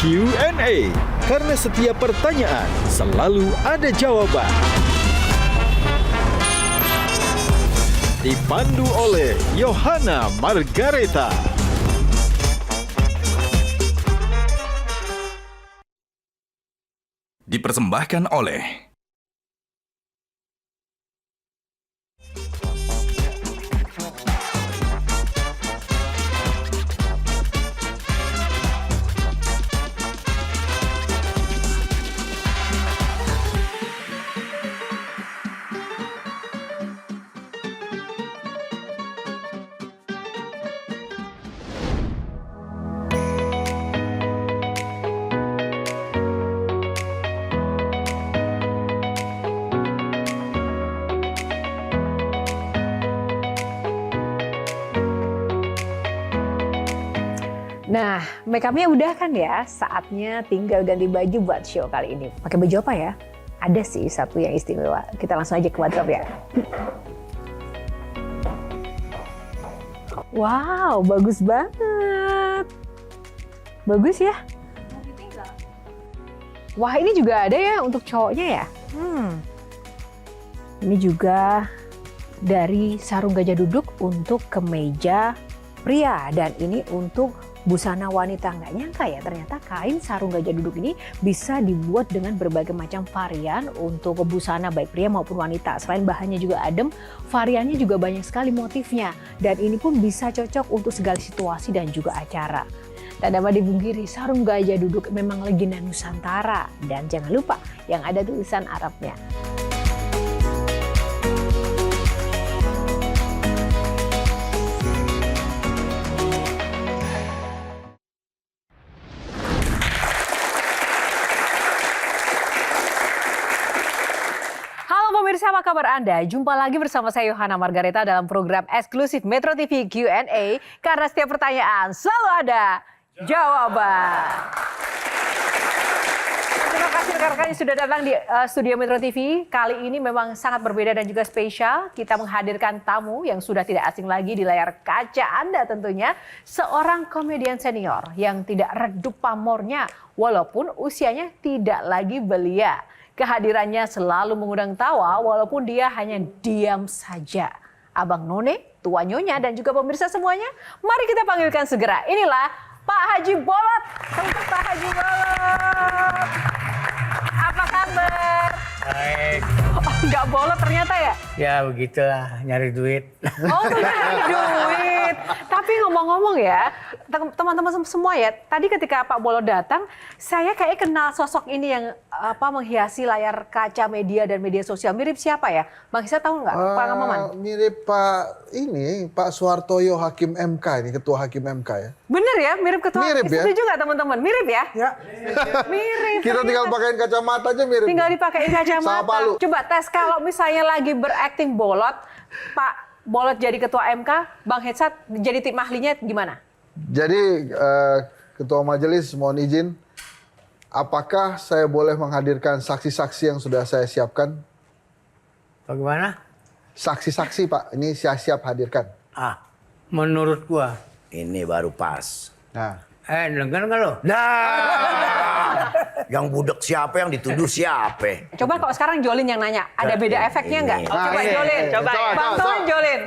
Q&A, karena setiap pertanyaan selalu ada jawaban. Dipandu oleh Yohana Margareta. Dipersembahkan oleh Nah, make up-nya udah kan ya? Saatnya tinggal ganti baju buat show kali ini. Pakai baju apa ya? Ada sih satu yang istimewa. Kita langsung aja ke wardrobe ya. Wow, bagus banget. Bagus ya? Wah, ini juga ada ya untuk cowoknya ya? Ini juga dari sarung gajah duduk untuk kemeja pria. Dan ini untuk busana wanita. Nggak nyangka ya, ternyata kain sarung gajah duduk ini bisa dibuat dengan berbagai macam varian untuk busana baik pria maupun wanita. Selain bahannya juga adem, variannya juga banyak sekali motifnya. Dan ini pun bisa cocok untuk segala situasi dan juga acara. Tak dapat dipungkiri, sarung gajah duduk memang legenda Nusantara. Dan jangan lupa yang ada tulisan Arabnya. Pemirsa, apa kabar Anda? Jumpa lagi bersama saya Yohana Margareta dalam program eksklusif Metro TV Q&A. Karena setiap pertanyaan selalu ada jawaban. Terima kasih rekan-rekan yang sudah datang di studio Metro TV. Kali ini memang sangat berbeda dan juga spesial. Kita menghadirkan tamu yang sudah tidak asing lagi di layar kaca Anda tentunya. Seorang komedian senior yang tidak redup pamornya walaupun usianya tidak lagi belia. Kehadirannya selalu mengundang tawa walaupun dia hanya diam saja. Abang None, Tua Nyonya dan juga pemirsa semuanya, mari kita panggilkan segera. Inilah Pak Haji Bolot. Untuk Pak Haji Bolot. Apa kabar? Baik. Oh, nggak bolot ternyata ya? Ya begitulah, nyari duit. Oh, nyari duit. Tapi ngomong-ngomong ya, teman-teman semua ya, tadi ketika Pak Bolot datang, saya kayak kenal sosok ini yang menghiasi layar kaca media dan media sosial. Mirip siapa ya? Bang Hisa tahu nggak? Pak Ngamaman? Mirip Pak Suhartoyo Hakim MK ini, Ketua Hakim MK ya. Bener ya, mirip ketua. Mirip ya? Setuju nggak teman-teman? Mirip ya? Ya. Mirip. Kita tinggal pakein kacamata aja mirip. Tinggal dipakein kacamata. Sama Palu. Coba tes kalau misalnya lagi berakting Bolot, Pak Bolot jadi ketua MK, Bang Hetsat jadi tim ahlinya gimana? Jadi Ketua Majelis mohon izin, apakah saya boleh menghadirkan saksi-saksi yang sudah saya siapkan? Bagaimana? Saksi-saksi Pak, ini saya siap hadirkan. Menurut gua. Ini baru pas. Nah, Dengar nggak lo? Nah, yang budek siapa, yang dituduh siapa? Coba kalau sekarang Jolin yang nanya, ada beda efeknya nggak? Ini. Coba ini. Jolin, Coba, bantuin Jolin.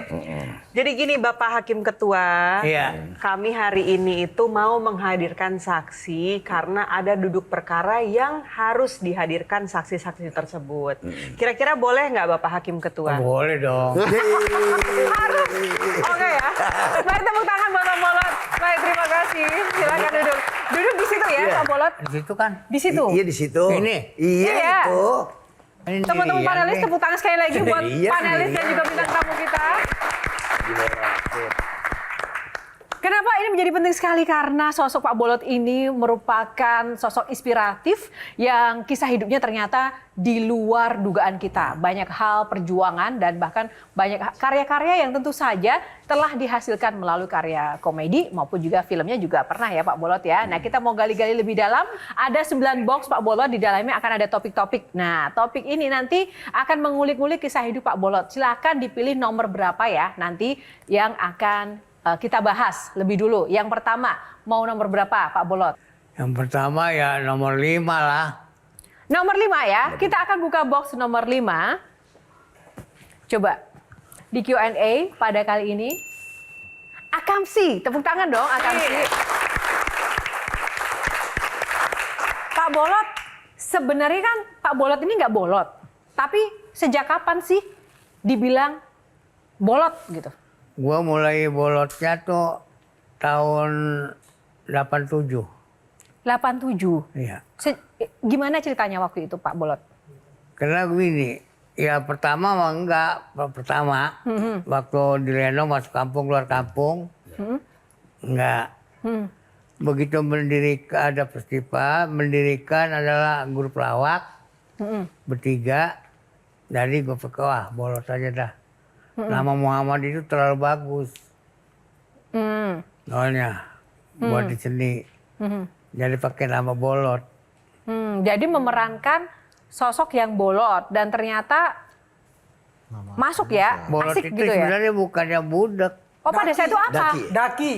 Jadi gini Bapak Hakim Ketua, Iya. kami hari ini itu mau menghadirkan saksi karena ada duduk perkara yang harus dihadirkan saksi-saksi tersebut. Kira-kira boleh nggak Bapak Hakim Ketua? Boleh dong. Harus. Oke ya. Mari tepuk tangan buat Pak Bolot. Baik, terima kasih. Silakan duduk. Duduk di situ ya, Iya. Pak Bolot. Di situ kan. Di situ. Iya di situ. Ini? Iya Iya. itu. Ini Teman-teman sendirian panelis, nih. tepuk tangan sekali lagi buat Iya, panelis dan sendirian. juga bintang tamu kita. Kenapa ini menjadi penting sekali? Karena sosok Pak Bolot ini merupakan sosok inspiratif yang kisah hidupnya ternyata di luar dugaan kita. Banyak hal perjuangan dan bahkan banyak karya-karya yang tentu saja telah dihasilkan melalui karya komedi maupun juga filmnya juga pernah ya Pak Bolot ya. Nah, kita mau gali-gali lebih dalam. Ada 9 box Pak Bolot, di dalamnya akan ada topik-topik. Nah, topik ini nanti akan mengulik-ngulik kisah hidup Pak Bolot. Silakan dipilih nomor berapa ya nanti yang akan kita bahas lebih dulu. Yang pertama, mau nomor berapa Pak Bolot? Yang pertama ya nomor 5 lah. Nomor 5 ya, kita akan buka box nomor 5. Coba di Q&A pada kali ini. Akamsi, tepuk tangan dong Akamsi. Pak Bolot, sebenarnya kan Pak Bolot ini nggak bolot. Tapi sejak kapan sih dibilang bolot gitu? Gua mulai bolotnya tuh tahun 87. 87. Iya. Gimana ceritanya waktu itu Pak Bolot? Karena begini, ya pertama mah enggak. Pertama, waktu di Leno masuk kampung, keluar kampung, enggak. Begitu ada festival, mendirikan adalah grup lawak, bertiga. Jadi gue pikir, wah bolot aja dah. Nama Muhammad itu terlalu bagus. Soalnya, buat di seni. Jadi pakai nama bolot. Jadi memerankan sosok yang bolot dan ternyata masuk ya, Bolot asik itu gitu ya. sebenarnya bukannya budak. Oh pada saat itu apa?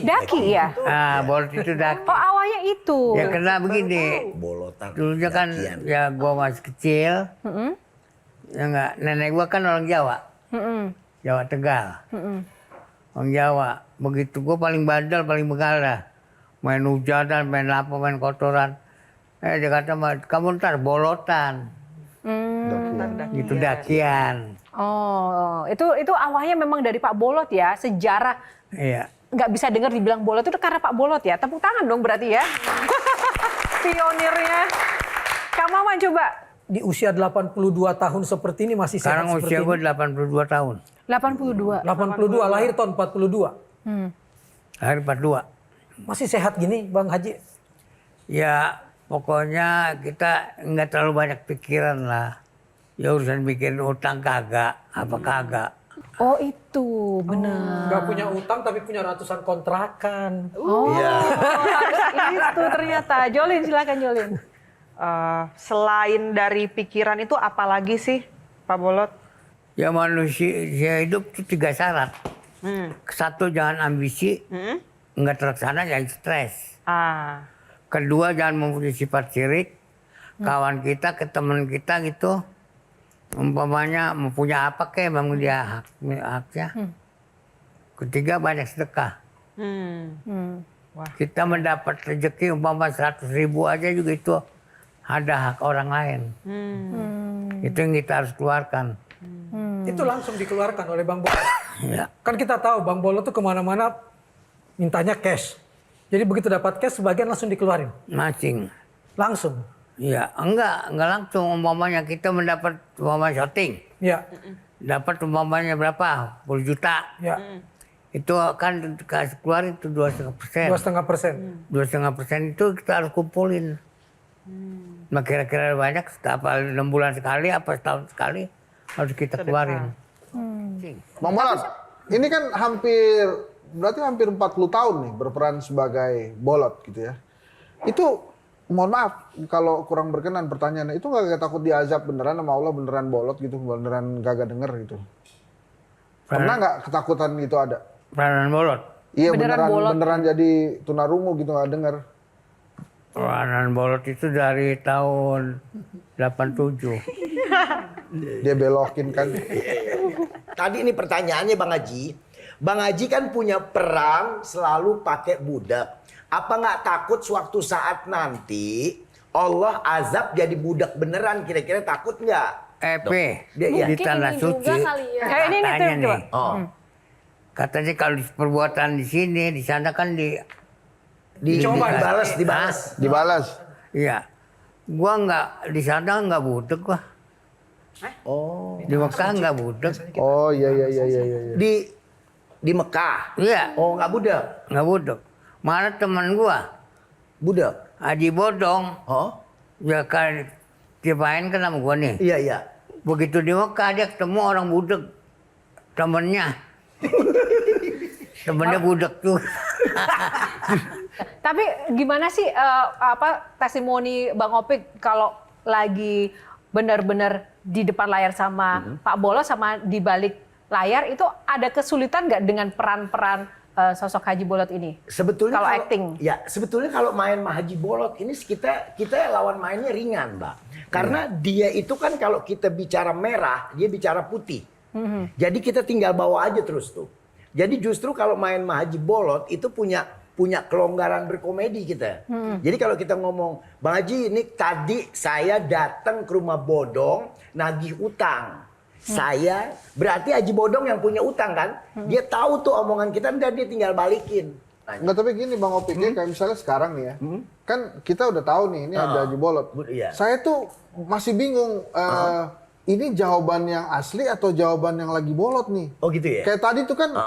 Daki ya. Bolot itu daki. Oh awalnya itu. Ya karena begini, Bolotan. dulunya kan ya gua masih kecil. Ya enggak, nenek gua kan orang Jawa. Jawa Tegal. Orang Jawa. Begitu gua paling bandel, paling begalah. Main hujanan, main apa, main kotoran. Dia kata, kamu ntar bolotan. Gitu dakian. Oh, itu awalnya memang dari Pak Bolot ya, sejarah. Iya. Nggak bisa dengar dibilang bolot itu karena Pak Bolot ya. Tepuk tangan dong berarti ya. Pionirnya. Kak Maman coba. Di usia 82 tahun seperti ini masih sehat Sekarang seperti usia ini. gue 82 tahun. 82. 82, lahir tahun 42. Lahir 42. Masih sehat gini Bang Haji? Ya pokoknya kita nggak terlalu banyak pikiran lah. Ya urusan bikin utang kagak, apa kagak. Oh itu, benar. Gak punya utang tapi punya ratusan kontrakan. Oh, itu ternyata. Jolin, silakan Jolin. Selain dari pikiran itu apalagi sih Pak Bolot? Ya manusia hidup itu 3 syarat. Satu, jangan ambisi, nggak terlaksana jangan stres. Kedua, jangan mempunyai sifat sirik. Kawan kita ke teman kita gitu, umpamanya mempunyai apa kayak memang dia haknya. Ketiga, banyak sedekah. Kita mendapat rezeki umpama 100.000 aja juga itu ada hak orang lain. Itu yang kita harus keluarkan. Itu langsung dikeluarkan oleh Bang Bolot. Ya. Kan kita tahu Bang Bolot tuh kemana-mana mintanya cash. Jadi begitu dapat cash sebagian langsung dikeluarin. Masing. Langsung. Ya, enggak langsung. Umpamanya kita mendapat umpamanya syuting. Ya. Dapat umpamanya berapa? 10 juta. Ya. Itu kan dikasih keluar itu 2,5%. 2,5%. 2,5% itu kita harus kumpulin. Nah kira-kira banyak setiap 6 bulan sekali apa setahun sekali harus kita keluarin. Bang Bolot, ini kan berarti hampir 40 tahun nih berperan sebagai bolot gitu ya. Itu mohon maaf kalau kurang berkenan pertanyaannya, itu nggak takut diazab beneran sama Allah, beneran bolot gitu, beneran gak denger gitu? Pernah nggak ketakutan itu ada? Peranan bolot. Iya Beneran bolot. beneran jadi tunarungu gitu nggak denger. Peranan bolot itu dari tahun 87. Dia belokin kan. Tadi ini pertanyaannya Bang Haji. Bang Haji kan punya perang selalu pakai budak. Apa nggak takut suatu saat nanti Allah azab jadi budak beneran? Kira-kira takut nggak? Di tanah suci. Kayak ini nih Katanya coba. Oh. Katanya kalau perbuatan di sini, di sana kan Dibalas. Dibalas. Iya. Gua nggak di sana nggak budek gua. Oh. Di Mekah nggak budek. Oh iya. Di Mekah. Iya. Oh nggak budak. Nggak budek. Mana teman gua? Budak. Haji Bodong. Oh. Ya kan dia main kan sama gua nih. Iya. Begitu di Mekah dia ketemu orang budek. Temennya. Temennya budek tuh. Tapi gimana sih testimoni Bang Opik kalau lagi benar-benar di depan layar sama Pak Bolot sama di balik layar itu ada kesulitan nggak dengan peran-peran sosok Haji Bolot ini? Sebetulnya Kalau acting? Ya, sebetulnya kalau main sama Haji Bolot ini kita lawan mainnya ringan, Mbak. Karena dia itu kan kalau kita bicara merah, dia bicara putih. Jadi kita tinggal bawa aja terus tuh. Jadi justru kalau main sama Haji Bolot itu punya kelonggaran berkomedi kita. Jadi kalau kita ngomong, Bang Haji ini tadi saya datang ke rumah Bodong nagih utang. Saya berarti Haji Bodong yang punya utang kan? Dia tahu tuh omongan kita dan dia tinggal balikin. Enggak, tapi gini Bang Opik, kayak misalnya sekarang nih ya. Kan kita udah tahu nih ini ada Haji Bolot. Iya. Saya tuh masih bingung ini jawaban yang asli atau jawaban yang lagi bolot nih. Oh gitu ya? Kayak tadi tuh kan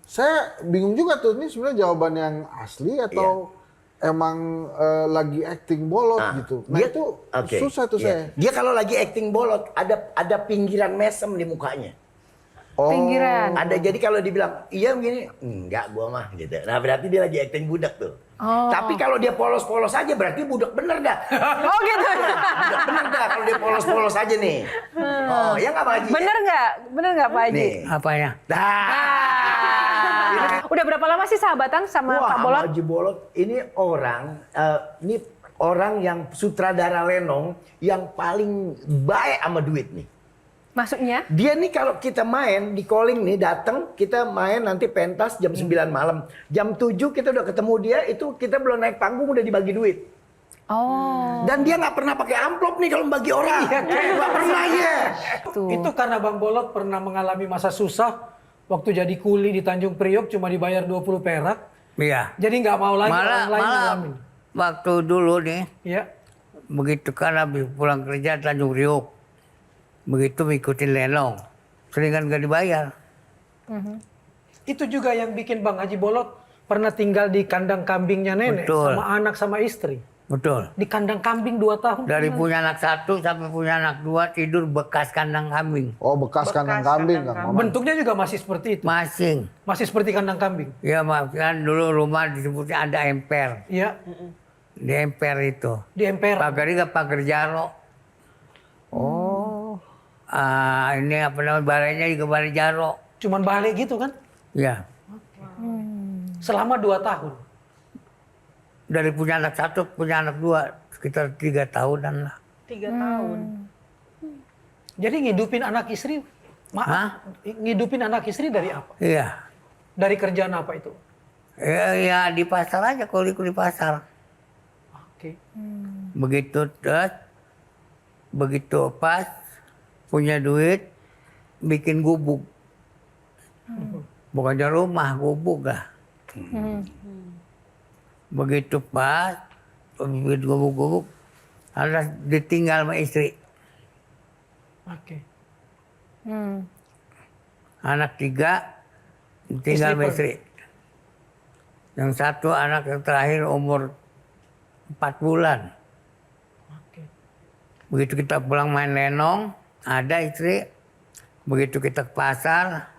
saya bingung juga tuh, ini sebenarnya jawaban yang asli atau emang lagi acting bolot gitu. Nah dia, itu susah tuh saya. Dia kalau lagi acting bolot ada pinggiran mesem di mukanya. Oh. Pinggiran. Ada, jadi kalau dibilang iya begini, enggak gua mah gitu. Nah berarti dia lagi acting budak tuh. Tapi kalau dia polos-polos aja berarti budak bener dah. Oh gitu. Budak bener dah kalau dia polos-polos aja nih. Oh ya nggak Pak Haji? Bener nggak Pak Haji? Nih. Apanya? Udah berapa lama sih sahabatan sama Wah, Pak Bolot? sama Haji Bolot ini orang yang sutradara Lenong yang paling baik sama duit nih. Maksudnya? Dia nih kalau kita main di calling nih datang, kita main nanti pentas jam 9 malam. Jam 7 kita udah ketemu dia, itu kita belum naik panggung udah dibagi duit. Oh. Dan dia nggak pernah pakai amplop nih kalau bagi orang. Nggak pernah ya. Itu karena Bang Bolot pernah mengalami masa susah waktu jadi kuli di Tanjung Priok cuma dibayar 20 perak. Iya. Jadi nggak mau lagi orang lain Malah ngalamin. waktu dulu nih, Ya. begitu kan habis pulang kerja Tanjung Priok, begitu ngikutin Lenong, seringan gak dibayar. Itu juga yang bikin Bang Haji Bolot pernah tinggal di kandang kambingnya nenek. Betul. Sama anak sama istri. Betul. Di kandang kambing 2 tahun. Dari punya anak 1 sampai punya anak 2 tidur bekas kandang kambing. Oh, bekas kandang kambing kan. Bentuknya juga masih seperti itu. Masing. Masih seperti kandang kambing. Ya maaf kan dulu rumah disebutnya ada emper. Iya. Di emper itu. Di emper. Pagarnya pagar jaro. Ini apa namanya, balainya juga balai jaro. Cuman balik gitu kan. Ya. Selama 2 tahun. Dari punya anak 1, punya anak 2, sekitar 3 tahunan lah. 3 tahun. Jadi ngidupin anak istri. Maaf. Ngidupin anak istri dari apa? Iya. Dari kerjaan apa itu? Ya di pasar aja, kuli-kuli pasar. Oke. Begitu pas punya duit, bikin gubuk. Bukannya rumah, gubuk lah. Begitu pas, bikin gubuk-gubuk, harus ditinggal sama istri. Oke. Anak 3, ditinggal sama istri. Yang 1 anak yang terakhir umur 4 bulan. Oke. Begitu kita pulang main lenong, ada istri. Begitu kita ke pasar,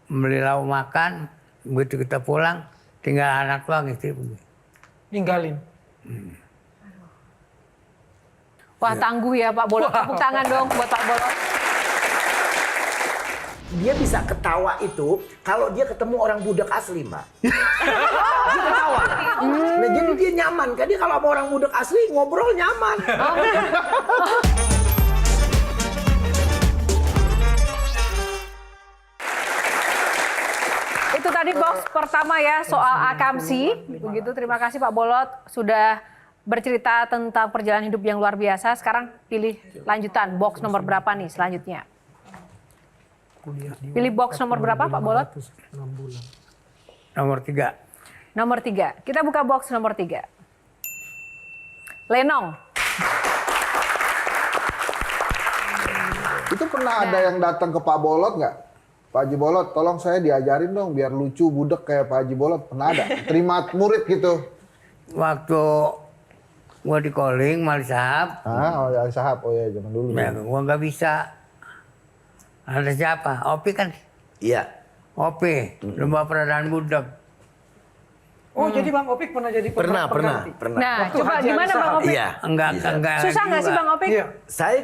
beli lauk makan. Begitu kita pulang, tinggal anak doang, istri pergi. Ninggalin. Wah tangguh ya Pak Bolot. Tepuk tangan dong buat Pak Bolot. Dia bisa ketawa itu kalau dia ketemu orang budak asli, Mbak. Dia ketawa. Nah, jadi dia nyaman. Kan dia kalau sama orang budak asli ngobrol nyaman. Itu tadi box pertama ya soal akamsi. Begitu, terima kasih Pak Bolot sudah bercerita tentang perjalanan hidup yang luar biasa. Sekarang pilih lanjutan, box nomor berapa nih selanjutnya? Pilih box nomor berapa Pak Bolot? 6 bulan. Nomor 3. Nomor 3. Kita buka box nomor 3. Lenong. Itu pernah ada yang datang ke Pak Bolot nggak? Pak Haji Bolot, tolong saya diajarin dong biar lucu budek kayak Pak Haji Bolot. Pernah ada? Terima murid gitu. Waktu gua di calling, Mali Sahab. Oh ya sahab. Oh ya zaman dulu. Ya, gua nggak bisa. Ada siapa? Opi kan? Iya. Opi, lomba peradaan budak. Oh, jadi Bang Opik pernah jadi Pernah. Nah, Waktu coba Haji gimana Ali Bang Sahab. Opik? Iya. Enggak Susah nggak sih juga. Bang Opik? Iya. Saya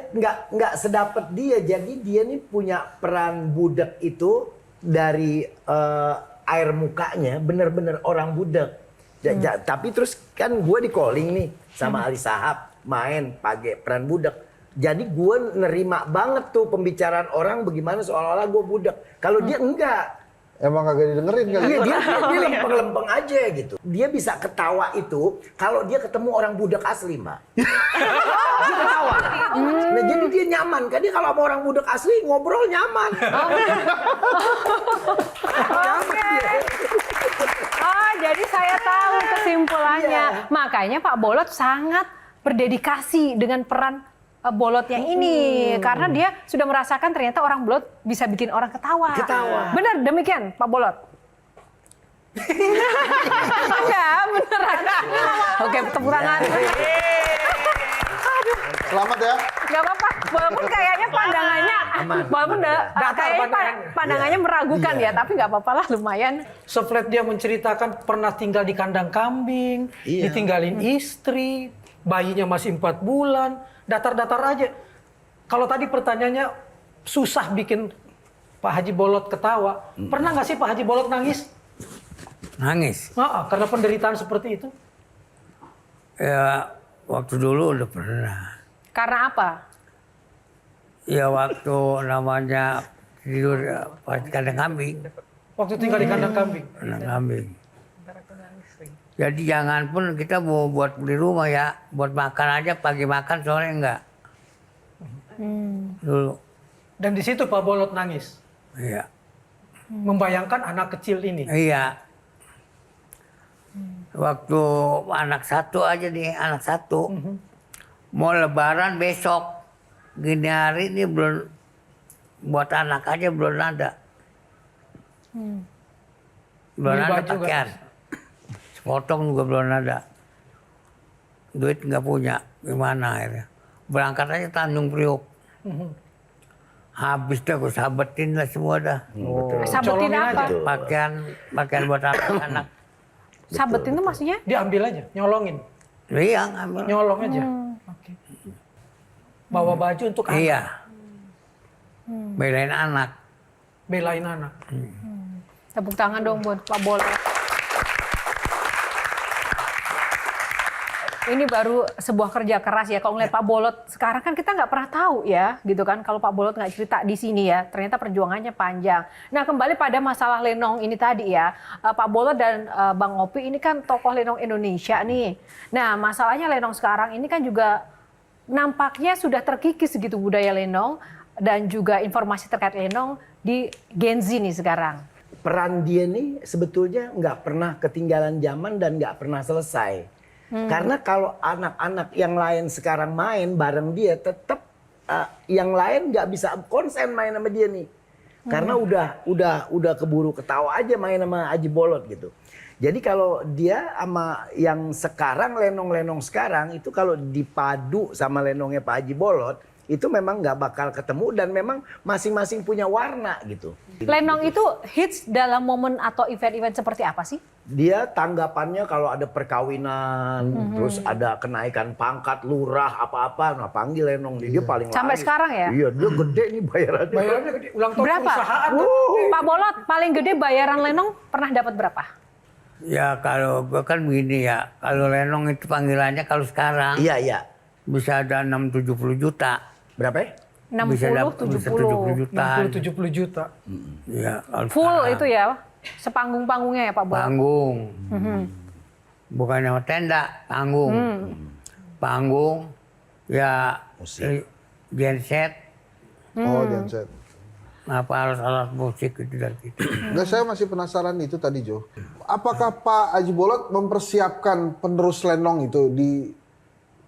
nggak sedapet dia. Jadi dia nih punya peran budak itu dari air mukanya bener-bener orang budak. Tapi terus kan gue di calling nih sama Ali Sahab main pakai peran budak. Jadi gue nerima banget tuh pembicaraan orang bagaimana seolah-olah gue budak. Kalau dia enggak. Emang kagak didengerin kali. Iya, dia lempeng-lempeng aja gitu. Dia bisa ketawa itu kalau dia ketemu orang budak asli, Mbak. Dia ketawa. Nah, jadi dia nyaman. Kan dia kalau sama orang budak asli ngobrol nyaman. Oke. Oh, jadi saya tahu kesimpulannya. Makanya Pak Bolot sangat berdedikasi dengan peran Bolotnya ini karena dia sudah merasakan ternyata orang Bolot bisa bikin orang ketawa. Benar demikian Pak Bolot. Ya beneran. Oke, tepuk tangan. Selamat ya. Gak apa-apa, walaupun kayaknya pandangannya, walaupun kayaknya pandangannya meragukan ya, tapi gak apa-apa lah lumayan. Seflat dia menceritakan pernah tinggal di kandang kambing, ditinggalin istri, bayinya masih 4 bulan, datar-datar aja. Kalau tadi pertanyaannya susah bikin Pak Haji Bolot ketawa, pernah nggak sih Pak Haji Bolot nangis? Nangis. Karena penderitaan seperti itu? Ya waktu dulu udah pernah. Karena apa? Ya waktu namanya tidur pas kandang kambing. Waktu tinggal di kandang kambing? Kandang kambing. Jadi jangan pun kita mau buat di rumah ya, buat makan aja, pagi makan sore enggak. Dulu. Dan di situ Pak Bolot nangis? Iya. Membayangkan anak kecil ini? Iya. Waktu anak satu aja nih, anak satu. Mau lebaran besok. Gini hari ini belum, buat anak aja belum ada. Belum ada pakaian. Sepotong juga belum ada. Duit nggak punya, gimana akhirnya. Berangkat aja Tanjung Priok. Habis dah gue sabetin lah semua dah. Sabetin apa? Pakaian buat anak-anak. Sabetin itu maksudnya? Diambil aja, nyolongin? Iya, ngambil. Nyolong aja? Oke. Bawa baju untuk anak? Iya. Belain anak. Belain anak? Tepuk tangan dong buat Pak Bolot. Ini baru sebuah kerja keras ya. Kalau ngeliat Pak Bolot sekarang kan kita nggak pernah tahu ya, gitu kan. Kalau Pak Bolot nggak cerita di sini ya, ternyata perjuangannya panjang. Nah kembali pada masalah lenong ini tadi ya, Pak Bolot dan Bang Opi ini kan tokoh lenong Indonesia nih. Nah masalahnya lenong sekarang ini kan juga nampaknya sudah terkikis gitu budaya lenong dan juga informasi terkait lenong di Gen Z nih sekarang. Peran dia nih sebetulnya nggak pernah ketinggalan zaman dan nggak pernah selesai. Karena kalau anak-anak yang lain sekarang main bareng dia, tetap yang lain nggak bisa konsen main sama dia nih. Karena udah keburu ketawa aja main sama Haji Bolot gitu. Jadi kalau dia sama yang sekarang lenong-lenong sekarang itu kalau dipadu sama lenongnya Pak Haji Bolot itu memang nggak bakal ketemu dan memang masing-masing punya warna gitu. Lenong itu hits dalam momen atau event-event seperti apa sih? Dia tanggapannya kalau ada perkawinan, terus ada kenaikan pangkat lurah apa-apa, nah panggil lenong dia paling Sampai laris. sekarang ya? Iya, dia gede nih bayarannya. Bayarannya gede, ulang tahun Berapa? perusahaan. Pak Bolot paling gede bayaran lenong pernah dapat berapa? Ya kalau gue kan begini ya, kalau lenong itu panggilannya kalau sekarang Iya. bisa ada 6-70 juta. Berapa ya? 60, 70. 70 juta. Ya, kalau Full sekarang. itu ya? Sepanggung-panggungnya ya Pak Bolot? Panggung. Bukan sama tenda, panggung. Panggung, ya Musik. genset, Oh, genset. apa alat-alat musik itu dan gitu. Enggak, saya masih penasaran itu tadi, Jo. Apakah Pak Haji Bolot mempersiapkan penerus lenong itu di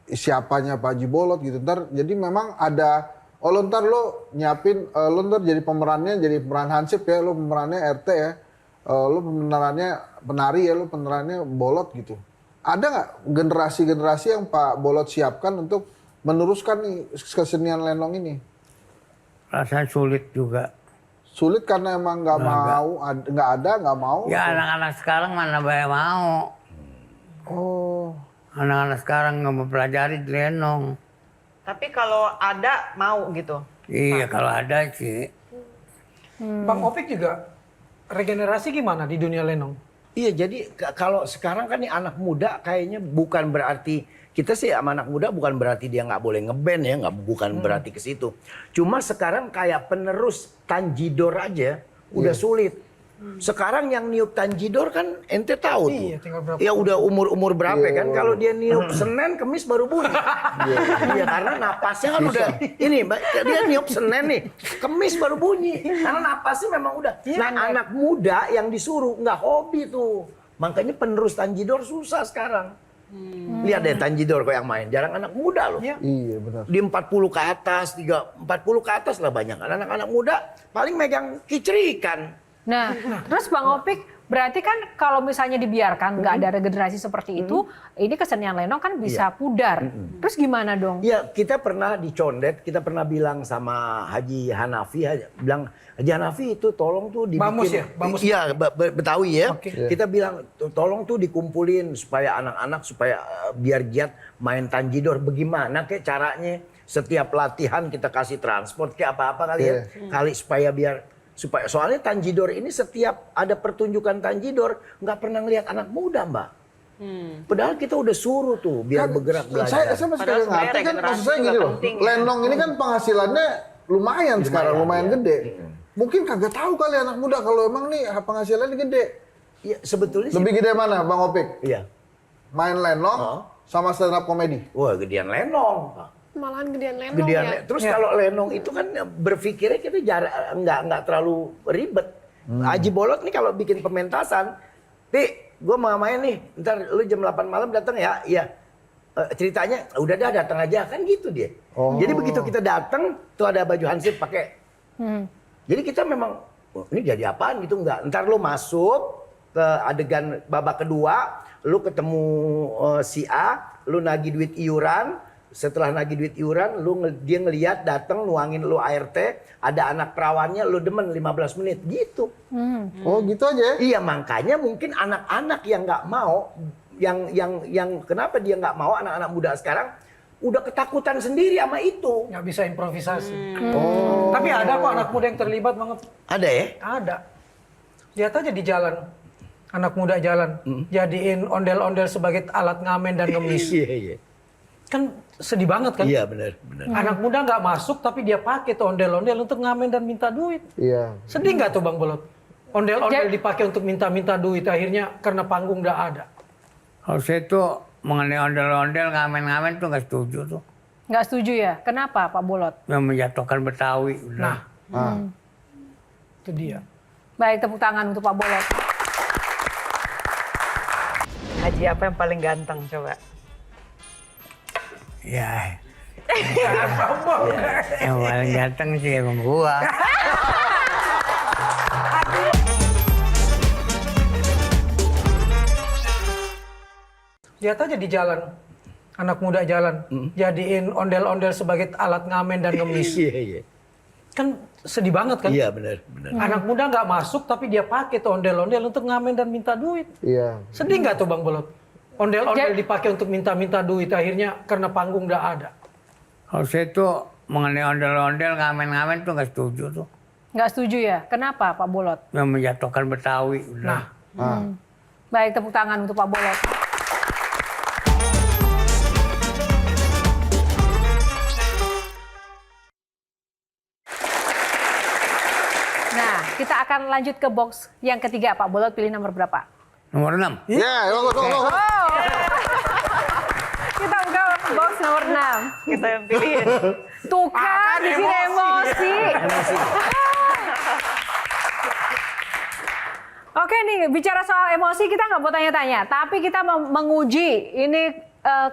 siapanya Pak Haji Bolot gitu? Ntar jadi memang ada, oh lo ntar lo nyiapin, lo ntar jadi pemerannya, jadi pemeran Hansip ya, lo pemerannya RT ya, lo pemerannya penari ya, lo pemerannya Bolot gitu. Ada nggak generasi-generasi yang Pak Bolot siapkan untuk meneruskan nih kesenian lenong ini? Rasanya sulit juga. Sulit karena emang nggak mau. Ya anak-anak sekarang mana banyak mau. Oh. Anak-anak sekarang nggak mau pelajari lenong. Tapi kalau ada mau gitu. Iya kalau ada sih. Bang Opik juga regenerasi gimana di dunia lenong? Iya, jadi kalau sekarang kan nih anak muda kayaknya bukan berarti kita sih sama anak muda bukan berarti dia nggak boleh ngeband ya, bukan berarti ke situ. Cuma sekarang kayak penerus tanjidor aja udah sulit. Sekarang yang niup tanjidor kan ente tahu tuh. Iya, tinggal berapa Ya udah umur berapa kan? Kalau dia niup Senin, Kemis baru bunyi. Iya, karena napasnya kan udah ini dia niup Senin nih, Kemis baru bunyi. Karena napasnya memang udah. Nah, anak muda yang disuruh nggak hobi tuh. Makanya penerus tanjidor susah sekarang. Lihat deh tanjidor kok yang main, jarang anak muda loh. Iya. Iya benar. Di 40 ke atas, 40 ke atas lah banyak. Anak-anak muda paling megang kicerikan. Nah, terus Bang Opik, berarti kan kalau misalnya dibiarkan nggak ada regenerasi seperti itu, ini kesenian lenong kan bisa pudar. Terus gimana dong? Ya, kita pernah dicondet, kita pernah bilang sama Haji Hanafi, bilang Haji Hanafi itu tolong tuh dibikin. Bamus ya? Bamus. Iya, Betawi ya. Oke. Kita bilang tolong tuh dikumpulin supaya anak-anak supaya biar giat main tanjidor. Bagaimana kayak caranya? Setiap latihan kita kasih transport kayak apa-apa kali ya. Kali supaya soalnya tanjidor ini setiap ada pertunjukan tanjidor nggak pernah ngelihat anak muda, Mbak. Padahal kita udah suruh tuh biar bergerak belajar. Saya masih Padahal kagak ngerti kan, sebenarnya maksud saya regenerasi gini juga loh. penting ya. Lenong ini kan penghasilannya lumayan sekarang, lumayan gede. Mungkin kagak tahu kali anak muda kalau emang nih penghasilannya gede. Iya, sebetulnya sih. Lebih gede mana Bang Opik? Iya. Main lenong sama stand up komedi? Wah, gedean lenong. Malahan gedean lenong Gedean ya. Terus kalau lenong itu kan berpikirnya kita nggak terlalu ribet. Haji Bolot nih kalau bikin pementasan, gue mau main nih, ntar lu jam 8 malam datang ya, iya. Ceritanya udah dah datang aja kan gitu dia. Jadi begitu kita datang tuh ada baju hansip pakai. Jadi kita memang ini jadi apaan gitu nggak. Ntar lu masuk ke adegan babak kedua, lu ketemu si A, lu nagih duit iuran. Setelah nagih duit iuran, dia ngelihat datang nuangin lu ART, ada anak perawannya, lu demen 15 menit gitu. Oh gitu aja ya? Iya, makanya mungkin anak-anak yang nggak mau, yang kenapa dia nggak mau, anak-anak muda sekarang udah ketakutan sendiri sama itu. Nggak bisa improvisasi. Tapi ada kok anak muda yang terlibat banget. Ada ya? Ada. Lihat aja di jalan. Anak muda jalan. Jadiin ondel-ondel sebagai alat ngamen dan ngemis. Iya. Kan sedih banget kan? Iya, benar. Anak muda nggak masuk tapi dia pakai tuh ondel-ondel untuk ngamen dan minta duit. Iya. Sedih nggak tuh Bang Bolot? Ondel-ondel dipakai untuk minta-minta duit akhirnya karena panggung nggak ada. Kalau saya tuh mengenai ondel-ondel, ngamen-ngamen tuh nggak setuju tuh. Nggak setuju ya? Kenapa Pak Bolot? Yang menjatuhkan Betawi. Nah, itu dia. Baik, tepuk tangan untuk Pak Bolot. Haji apa yang paling ganteng coba? Ya. Yang paling ganteng sih emang gua. Lihat aja di jalan. Anak muda jalan. Jadiin ondel-ondel sebagai alat ngamen dan ngemis. Iya. Kan sedih banget kan? Iya, benar. Anak muda nggak masuk tapi dia pakai tuh ondel-ondel untuk ngamen dan minta duit. Iya. Sedih nggak tuh Bang Bolot? Ondel-ondel dipakai untuk minta-minta duit akhirnya karena panggung nggak ada. Kalau saya tuh mengenai ondel-ondel, ngamen-ngamen tuh nggak setuju tuh. Nggak setuju ya? Kenapa Pak Bolot? Yang menjatuhkan Betawi. Nah, Baik, tepuk tangan untuk Pak Bolot. Nah, kita akan lanjut ke box yang ketiga. Pak Bolot pilih nomor berapa? Nomor 6. Ya, tunggu. Kita buka box nomor 6. Kita yang pilihin. Tuh kan, bikin emosi. Oke nih, bicara soal emosi kita nggak mau tanya-tanya. Tapi kita menguji ini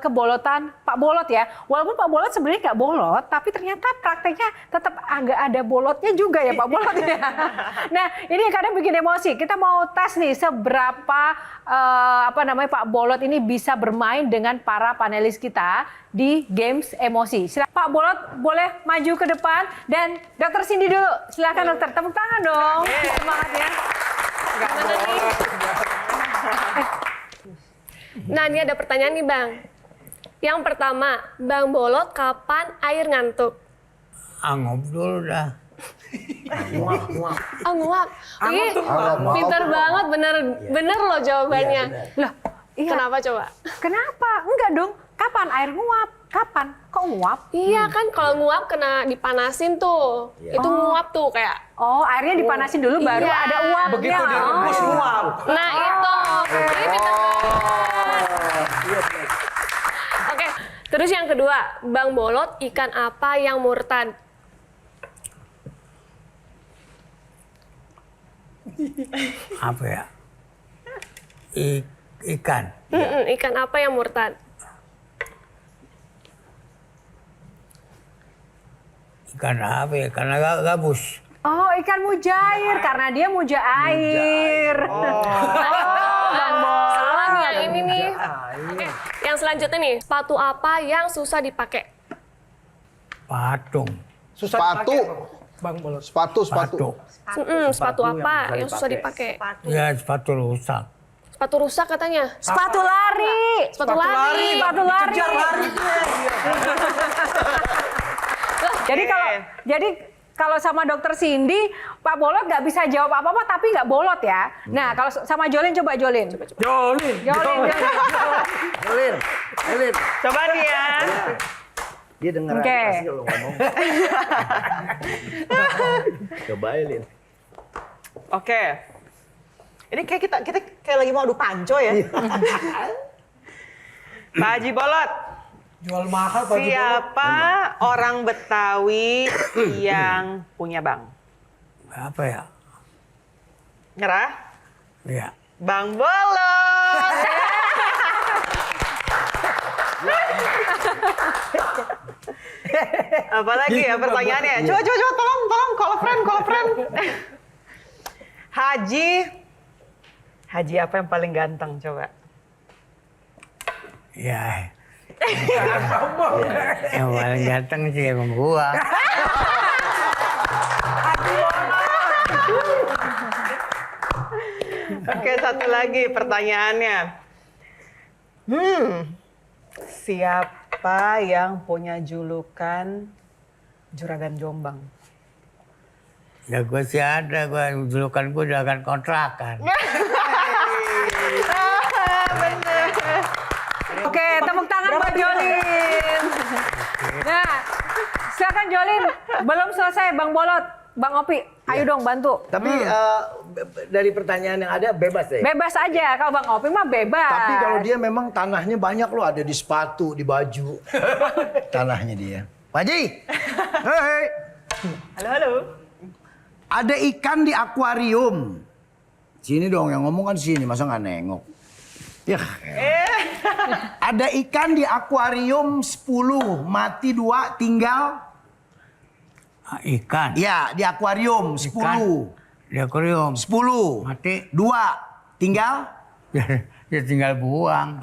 kebolotan Pak Bolot ya. Walaupun Pak Bolot sebenarnya nggak bolot, tapi ternyata prakteknya tetap agak ada bolotnya juga ya Pak Bolot ya. Nah ini kadang bikin emosi. Kita mau tes nih seberapa Pak Bolot ini bisa bermain dengan para panelis kita di games emosi. Silakan Pak Bolot boleh maju ke depan dan Dokter Cindy dulu. Silakan dokter, tepuk tangan dong. Semangat ya. Gimana nih? Nah ini ada pertanyaan nih Bang. Yang pertama, Bang Bolot kapan air ngantuk? Ngobrol dah. Oh, nguap. Ih, pinter banget, bener loh jawabannya. Lah, iya. Kenapa coba? Kenapa? Enggak dong. Kapan air nguap? Kapan? Kok nguap? Iya kan kalau nguap kena dipanasin tuh. Itu nguap tuh kayak. Oh, airnya dipanasin dulu baru Iya. ada uapnya. Begitu direbus nguap. Nah itu. Ini pinter banget. Oke, terus yang kedua, Bang Bolot, ikan apa yang murtad? Apa ya? Ikan. Ikan apa yang murtad? Ikan apa ya? Ikan gabus. Oh, ikan mujair karena dia muja air. Salah nih yang ini nih. Oke, yang selanjutnya nih, sepatu apa yang susah dipakai? Patung. Susah Sepatu. dipakai, Bang Bolot. Sepatu. Sepatu apa yang susah dipakai? Ya sepatu rusak. Sepatu rusak katanya. Sepatu lari. Sepatu lari. Sepatu lari. Dikejar lari. Jadi kalau sama dokter Cindy, Pak Bolot nggak bisa jawab apa-apa tapi nggak bolot ya. Nah, kalau sama Jolin coba Jolin. Jolin. Elir. Coba nih ya. Dia denger Oke. pasti kalau ngomong. Coba Elir. Oke. Ini kayak kita kayak lagi mau adu panco ya. Pak Haji Bolot, Jual mahal Pak Haji Bolot. siapa orang Betawi yang punya bank? Apa ya? Nyerah? Ya. Bang Bolot. Apalagi ya pertanyaannya? Coba tolong call friend. Haji apa yang paling ganteng coba? Ya. Yang paling ganteng sih emang gua. Oke, satu lagi pertanyaannya. Siapa yang punya julukan Juragan Jombang? Ya gua sih ada, julukan gua juragan kontrakan. Oke, tepuk tangan buat Jolin. Nah, silakan Jolin. Belum selesai Bang Bolot, Bang Opi. Ayo dong bantu. Tapi dari pertanyaan yang ada bebas deh. Bebas aja. Kalau Bang Opi mah bebas. Tapi kalau dia memang tanahnya banyak loh, ada di sepatu, di baju. Tanahnya dia. Pak Haji. Hei. Halo. Ada ikan di akuarium. Sini dong, yang ngomong kan sini, masa nggak nengok? Ya. Ada ikan di akuarium 10, mati 2, tinggal? Ikan. Ya, di akuarium 10. Di akuarium. 10. Mati. 2, tinggal? Ya tinggal buang.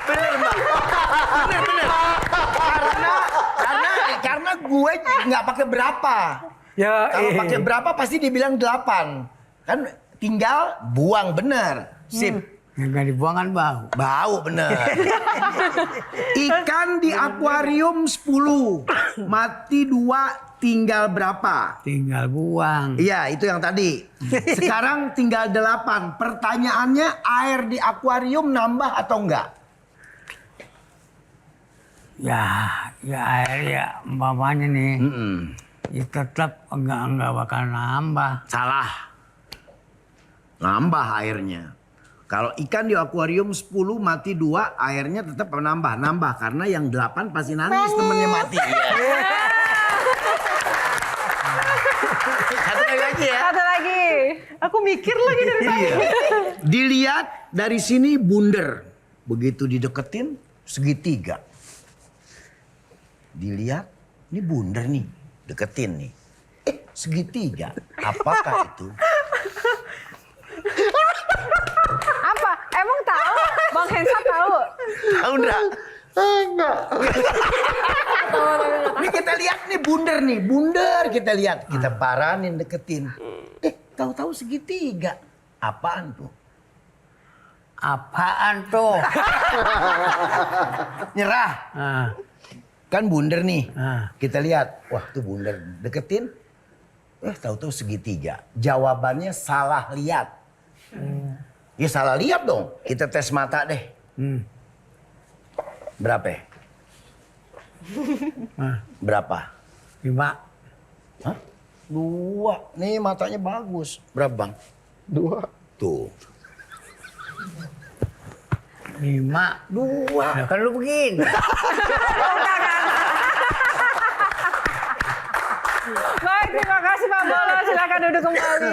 Bener. Karena gue nggak pakai berapa. Ya, Kalau pakai berapa pasti dibilang 8. Kan tinggal buang, bener. Sip. Yang nggak dibuang kan bau. Bau, bener. Ikan di akuarium 10. Mati 2, tinggal berapa? Tinggal buang. Iya, itu yang tadi. Sekarang tinggal 8. Pertanyaannya, air di akuarium nambah atau enggak? Ya air ya umpamanya nih. Ya tetap enggak bakal nambah. Salah. Nambah airnya. Kalau ikan di akuarium 10 mati 2, airnya tetap nambah. Karena yang 8 pasti nangis temennya mati. Satu lagi ya. Satu lagi. Aku mikir lagi dari tadi. Dilihat dari sini bunder. Begitu dideketin segitiga. Dilihat, ini bunder nih. Deketin nih. Segitiga. Apakah itu? Apa? Emang tahu? Bang Hensa tahu? Tahu enggak? Enggak. Ini kita lihat nih bunder kita lihat. Kita paranin, deketin. Tahu-tahu segitiga. Apaan tuh? Apaan tuh? Nyerah. Nah, Kan bundar nih. Ah. Kita lihat, wah tuh bundar, deketin. Tahu-tahu segitiga. Jawabannya salah lihat. Ya salah lihat dong. Kita tes mata deh. Berapa? Berapa? 5. Hah? 2. Nih matanya bagus. Berapa bang? 2. Tuh. 5. 2. Nah, kan lu begini. Baik, terima kasih Pak Bolot. Silakan duduk kembali.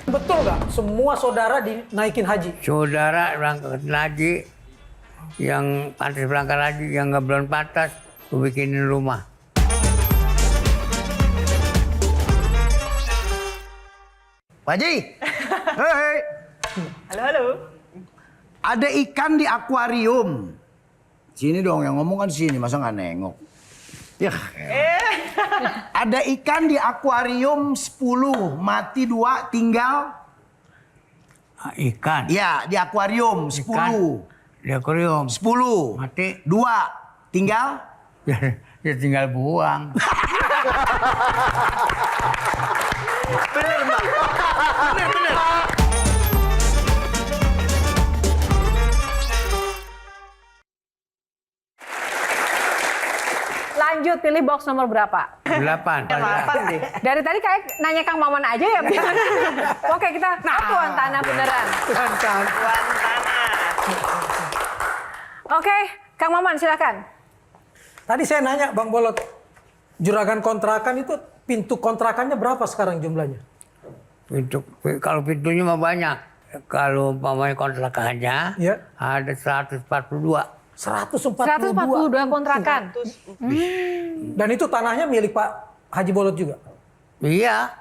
Betul nggak? Semua saudara dinaikin haji. Saudara berangkat haji, yang pantas berangkat haji, yang nggak belum pantas, gue bikinin rumah. Pak Haji. Hei. Halo, halo. Ada ikan di akuarium. Sini dong, yang ngomong kan sini, masa nggak nengok? Ya. Ada ikan di akuarium 10, mati 2, tinggal? Ikan. Ya, di akuarium 10. Ikan. Di akuarium. 10. Mati. 2, tinggal? Ya tinggal buang. Bener, Mbak. Bener. Lanjut, pilih box nomor berapa? 8. Dari tadi kayak nanya Kang Maman aja ya. Oke, kita tuan tanah beneran. Tuan tanah. Oke, Kang Maman silakan. Tadi saya nanya Bang Bolot, juragan kontrakan itu pintu kontrakannya berapa sekarang jumlahnya? Kalau pintunya mah banyak. Kalau umpamanya kontrakannya Ya. ada 142. 142. 142 kontrakan. Dan itu tanahnya milik Pak Haji Bolot juga? Iya.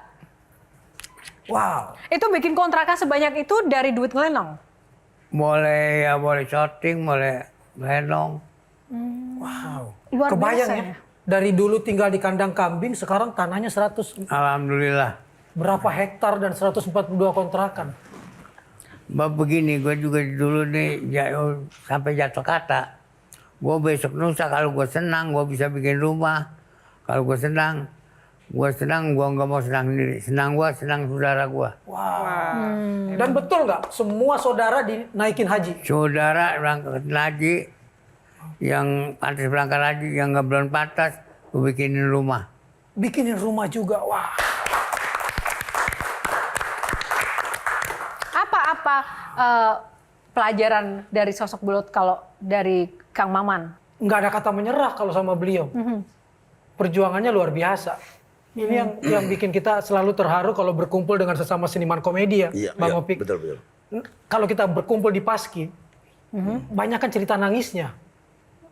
Wow. Itu bikin kontrakan sebanyak itu dari duit ngelenong? Boleh shooting, boleh lenong. Wow. Luar Kebayang biasa ya. ya. Dari dulu tinggal di kandang kambing, sekarang tanahnya 100 Alhamdulillah. berapa hektar dan 142 kontrakan. Begini, gue juga dulu nih sampai jatuh kata. Gue besok lusa kalau gue senang, gue bisa bikin rumah. Kalau gue senang, gue nggak mau senang sendiri. Senang gue, senang saudara gue. Dan betul nggak semua saudara dinaikin haji? Saudara berangkat haji, yang pantas berangkat haji, yang nggak belum pantas, gue bikinin rumah. Bikinin rumah juga, wah. Apa pelajaran dari sosok Bolot kalau dari Kang Maman? Nggak ada kata menyerah kalau sama beliau. Perjuangannya luar biasa. Ini yang bikin kita selalu terharu kalau berkumpul dengan sesama seniman komedi ya, Bang Opik. Betul. Kalau kita berkumpul di Paski, banyak kan cerita nangisnya.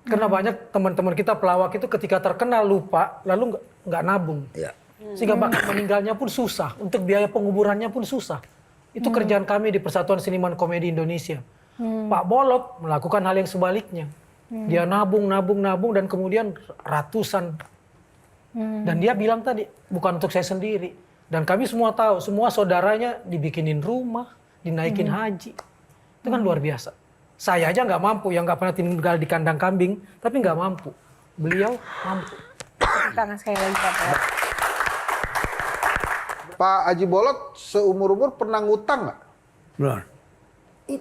Karena banyak teman-teman kita pelawak itu ketika terkenal lupa, lalu nggak nabung. Iya. Sehingga bahkan meninggalnya pun susah, untuk biaya penguburannya pun susah. Itu kerjaan kami di Persatuan Seniman Komedi Indonesia. Pak Bolot melakukan hal yang sebaliknya. Dia nabung dan kemudian ratusan. Dan dia bilang tadi, bukan untuk saya sendiri. Dan kami semua tahu, semua saudaranya dibikinin rumah, dinaikin haji. Itu kan luar biasa. Saya aja nggak mampu, yang nggak pernah tinggal di kandang kambing, tapi nggak mampu. Beliau mampu. Tangan sekali lagi Pak Bolot. Pak Haji Bolot seumur-umur pernah ngutang nggak? Belum.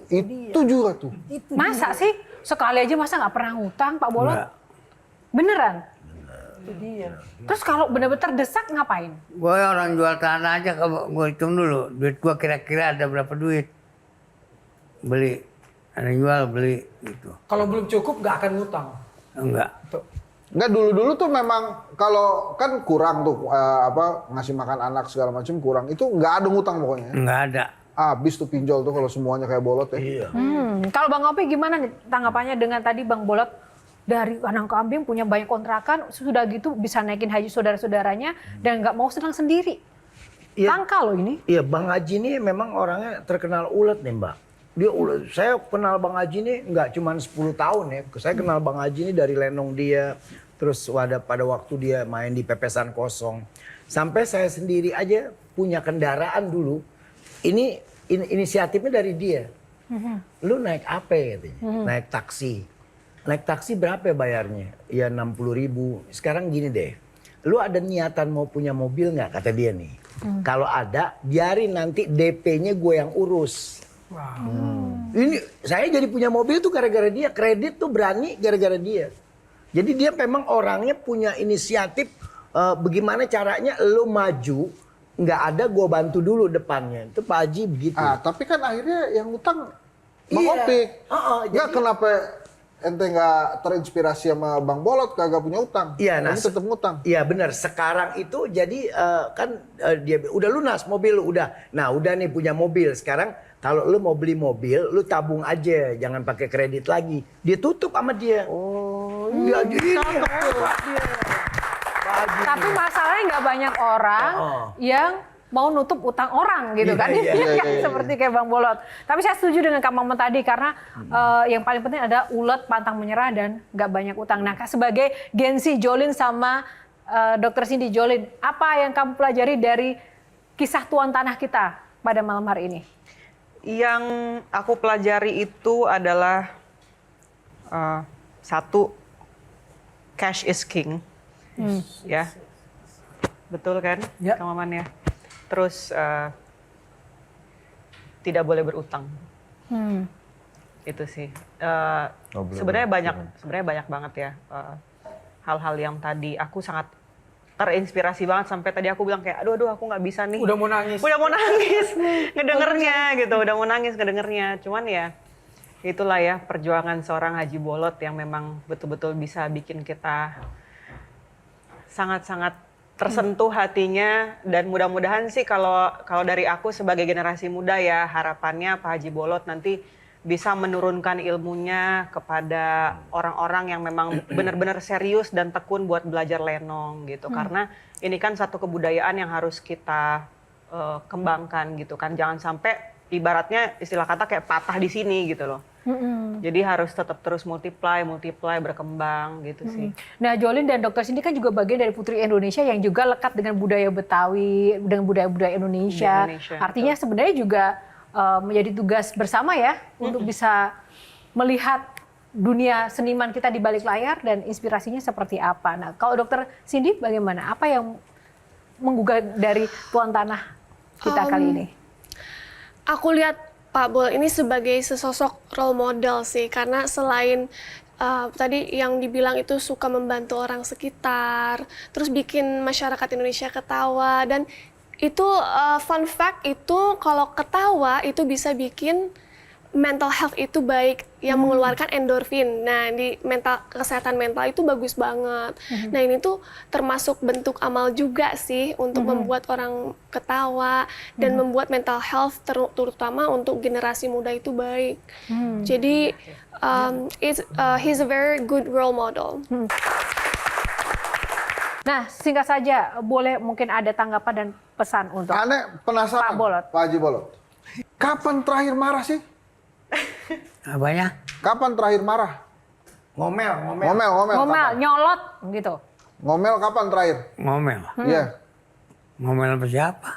Itu juga tuh. Masa sih? Sekali aja masa nggak pernah ngutang Pak Bolot? Enggak. Beneran? Itu dia. Terus kalau bener-bener terdesak ngapain? Gue orang jual tanah aja, gue hitung dulu. Duit gue kira-kira ada berapa duit. Beli. Ada jual, beli gitu. Kalau belum cukup nggak akan ngutang. Enggak. Enggak, dulu-dulu tuh memang kalau kan kurang tuh ngasih makan anak segala macam kurang. Itu nggak ada ngutang pokoknya. Enggak ada. Habis tuh pinjol tuh kalau semuanya kayak Bolot ya. Iya. Kalau Bang Opi gimana nih tanggapannya dengan tadi Bang Bolot dari kandang kambing punya banyak kontrakan, sudah gitu bisa naikin haji saudara-saudaranya dan nggak mau senang sendiri. Iya. Langka loh ini. Iya, Bang Haji ini memang orangnya terkenal ulet nih, Mbak. Dia ulet. Saya kenal Bang Haji ini nggak cuma 10 tahun ya. Saya kenal Bang Haji ini dari lenong dia, terus pada waktu dia main di Pepesan Kosong. Sampai saya sendiri aja punya kendaraan dulu. Ini inisiatifnya dari dia. Lu naik apa katanya? Naik taksi. Naik taksi berapa ya bayarnya? Ya 60.000. Sekarang gini deh, lu ada niatan mau punya mobil nggak kata dia nih? Kalau ada, biarin nanti DP-nya gue yang urus. Ini saya jadi punya mobil tuh gara-gara dia, kredit tuh berani gara-gara dia. Jadi dia memang orangnya punya inisiatif bagaimana caranya lu maju, nggak ada gue bantu dulu depannya. Itu Pak Haji begitu. Tapi kan akhirnya yang utang Bang Iya. Opik. Jadi Kenapa ente nggak terinspirasi sama Bang Bolot kagak punya utang? Iya, Tapi tetap ngutang. Iya benar. Sekarang itu jadi dia udah lunas mobil lu, udah. Nah udah nih punya mobil. Sekarang kalau lu mau beli mobil, lu tabung aja, jangan pakai kredit lagi. Dia tutup sama dia. Oh, iya. Tapi masalahnya nggak banyak orang yang mau nutup utang orang gitu kan. Seperti kayak Bang Bolot. Tapi saya setuju dengan Kang Maman tadi karena yang paling penting ada ulet, pantang menyerah dan nggak banyak utang. Nah sebagai Gensi Jolin sama Dr. Cindy Jolin, apa yang kamu pelajari dari kisah tuan tanah kita pada malam hari ini? Yang aku pelajari itu adalah satu, cash is king, ya, betul kan, Kang Maman ya. Terus tidak boleh berutang, itu sih. Sebenarnya banyak banget ya hal-hal yang tadi aku sangat terinspirasi banget sampai tadi aku bilang kayak aduh aku nggak bisa nih. Udah mau nangis ngedengernya gitu, udah mau nangis ngedengernya. Cuman ya itulah ya perjuangan seorang Haji Bolot yang memang betul-betul bisa bikin kita sangat-sangat tersentuh hatinya. Dan mudah-mudahan sih kalau dari aku sebagai generasi muda ya, harapannya Pak Haji Bolot nanti bisa menurunkan ilmunya kepada orang-orang yang memang benar-benar serius dan tekun buat belajar lenong gitu. Karena ini kan satu kebudayaan yang harus kita kembangkan gitu kan. Jangan sampai ibaratnya istilah kata kayak patah di sini gitu loh. Jadi harus tetap terus multiply, berkembang gitu sih. Nah Jolin dan Dr. Cindy kan juga bagian dari Putri Indonesia yang juga lekat dengan budaya Betawi, dengan budaya-budaya Indonesia. Artinya sebenarnya juga menjadi tugas bersama ya untuk bisa melihat dunia seniman kita di balik layar dan inspirasinya seperti apa. Nah kalau Dr. Cindy bagaimana? Apa yang menggugah dari tuan tanah kita kali ini? Aku lihat Pak Bol ini sebagai sesosok role model sih, karena selain tadi yang dibilang itu suka membantu orang sekitar, terus bikin masyarakat Indonesia ketawa, dan itu fun fact itu kalau ketawa itu bisa bikin mental health itu baik, yang mengeluarkan endorfin. Nah, di kesehatan mental itu bagus banget. Nah, ini tuh termasuk bentuk amal juga sih untuk membuat orang ketawa dan membuat mental health terutama untuk generasi muda itu baik. Jadi he's a very good role model. Nah, singkat saja, boleh mungkin ada tanggapan dan pesan untuk penasaran, Pak Bolot. Pak Haji Bolot. Kapan terakhir marah sih? Apanya? Kapan terakhir marah? Ngomel. Ngomel, nyolot gitu. Ngomel kapan terakhir? Ngomel. Iya. Ngomel sama siapa?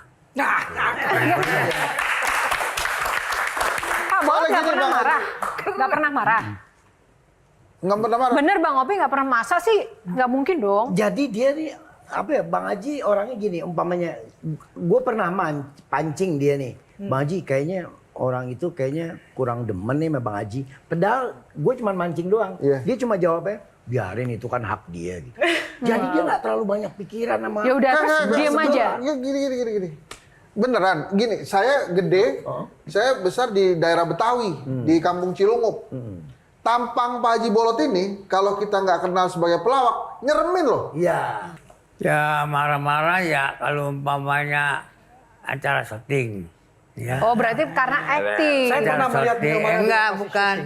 Pak Bolot nggak pernah marah? Nggak pernah marah? Nggak pernah marah? Bener Bang Opi nggak pernah, masa sih? Nggak mungkin dong. Jadi dia nih apa ya, Bang Haji orangnya gini, umpamanya gue pernah pancing dia nih. Bang Haji kayaknya orang itu kayaknya kurang demen nih sama Bang Haji. Padahal gue cuma mancing doang. Dia cuma jawabnya, biarin itu kan hak dia gitu. Jadi dia nggak terlalu banyak pikiran sama. Ya udah terus diem aja. Gini. Beneran, gini, saya gede, saya besar di daerah Betawi, di Kampung Cilungup. Tampang Pak Haji Bolot ini, kalau kita nggak kenal sebagai pelawak, nyeremin loh. Iya. Ya marah-marah ya kalau umpamanya acara syuting. Ya. Oh berarti karena acting. Saya pernah melihat Syuting. kemarin Enggak, di bukan.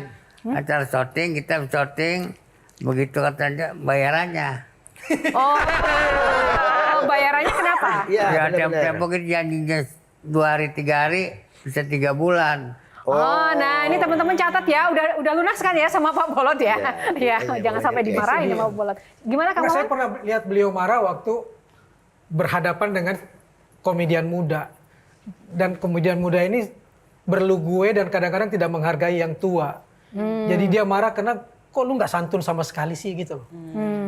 Acara syuting, kita syuting, begitu katanya bayarannya. Oh, bayarannya kenapa? Iya. Ya benar-benar. tiap mungkin janjinya 2 hari 3 hari, bisa 3 bulan. Oh, nah ini teman-teman catat ya, udah lunas kan ya sama Pak Bolot ya? Ya, jangan sampai dimarahin sama Pak Bolot. Gimana Kang Saya Maman? pernah lihat beliau marah waktu berhadapan dengan komedian muda. Dan komedian muda ini berlugue dan kadang-kadang tidak menghargai yang tua. Jadi dia marah karena kok lu nggak santun sama sekali sih gitu loh.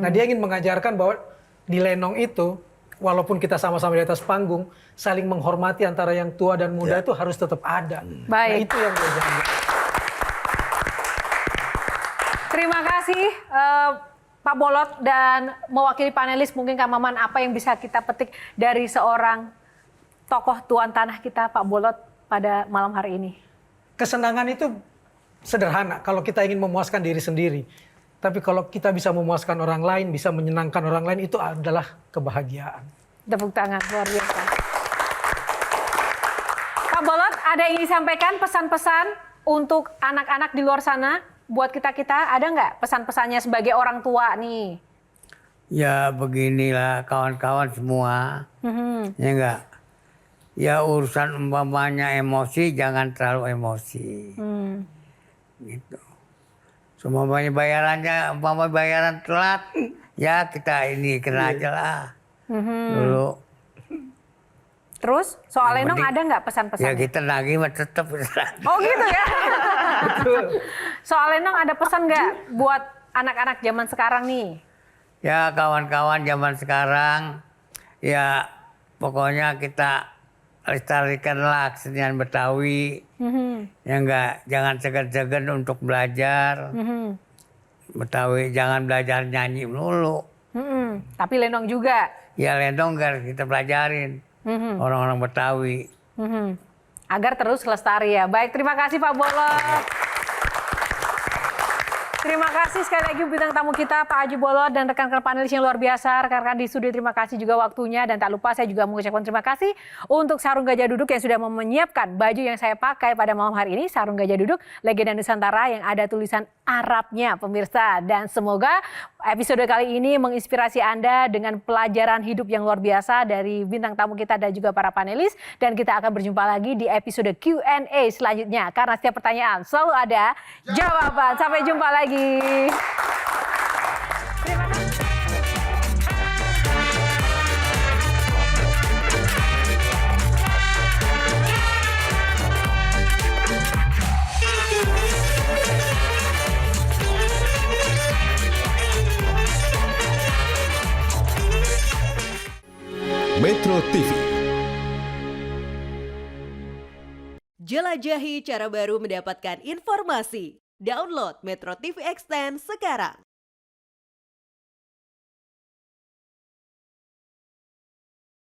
Nah dia ingin mengajarkan bahwa di lenong itu walaupun kita sama-sama di atas panggung, saling menghormati antara yang tua dan muda itu harus tetap ada. Nah itu yang dia jaga. Terima kasih Pak Bolot dan mewakili panelis mungkin Kak Maman, apa yang bisa kita petik dari seorang tokoh tuan tanah kita Pak Bolot pada malam hari ini? Kesenangan itu sederhana kalau kita ingin memuaskan diri sendiri. Tapi kalau kita bisa memuaskan orang lain, bisa menyenangkan orang lain, itu adalah kebahagiaan. Tepuk tangan, luar biasa. Pak Bolot, ada yang ingin disampaikan pesan-pesan untuk anak-anak di luar sana? Buat kita-kita, ada nggak pesan-pesannya sebagai orang tua nih? Ya beginilah kawan-kawan semua. Ya enggak. Ya urusan umpamanya emosi, jangan terlalu emosi. Gitu. Umpamanya bayaran telat, ya kita ini kena aja lah. Dulu. Terus soal lenong ada nggak pesan-pesannya? Ya kita nagih mah tetap. Oh gitu ya? Soal lenong ada pesan nggak buat anak-anak zaman sekarang nih? Ya kawan-kawan zaman sekarang, ya pokoknya kita lestarikanlah kesenian Betawi. Ya enggak, jangan segan-segan untuk belajar. Betawi, jangan belajar nyanyi melulu. Tapi lenong juga? Ya lenong kan kita pelajarin. Orang-orang Betawi. Agar terus lestari ya. Baik, terima kasih Pak Bolot. Terima kasih sekali lagi bintang tamu kita Pak Haji Bolot dan rekan-rekan panelis yang luar biasa. Rekan-rekan di studio terima kasih juga waktunya. Dan tak lupa saya juga mengucapkan terima kasih untuk Sarung Gajah Duduk yang sudah menyiapkan baju yang saya pakai pada malam hari ini. Sarung Gajah Duduk, legenda Nusantara yang ada tulisan Arabnya pemirsa. Dan semoga episode kali ini menginspirasi Anda dengan pelajaran hidup yang luar biasa dari bintang tamu kita dan juga para panelis. Dan kita akan berjumpa lagi di episode Q&A selanjutnya. Karena setiap pertanyaan selalu ada jawaban. Sampai jumpa lagi. Terima kasih. Metro TV. Jelajahi cara baru mendapatkan informasi. Download Metro TV Extend sekarang.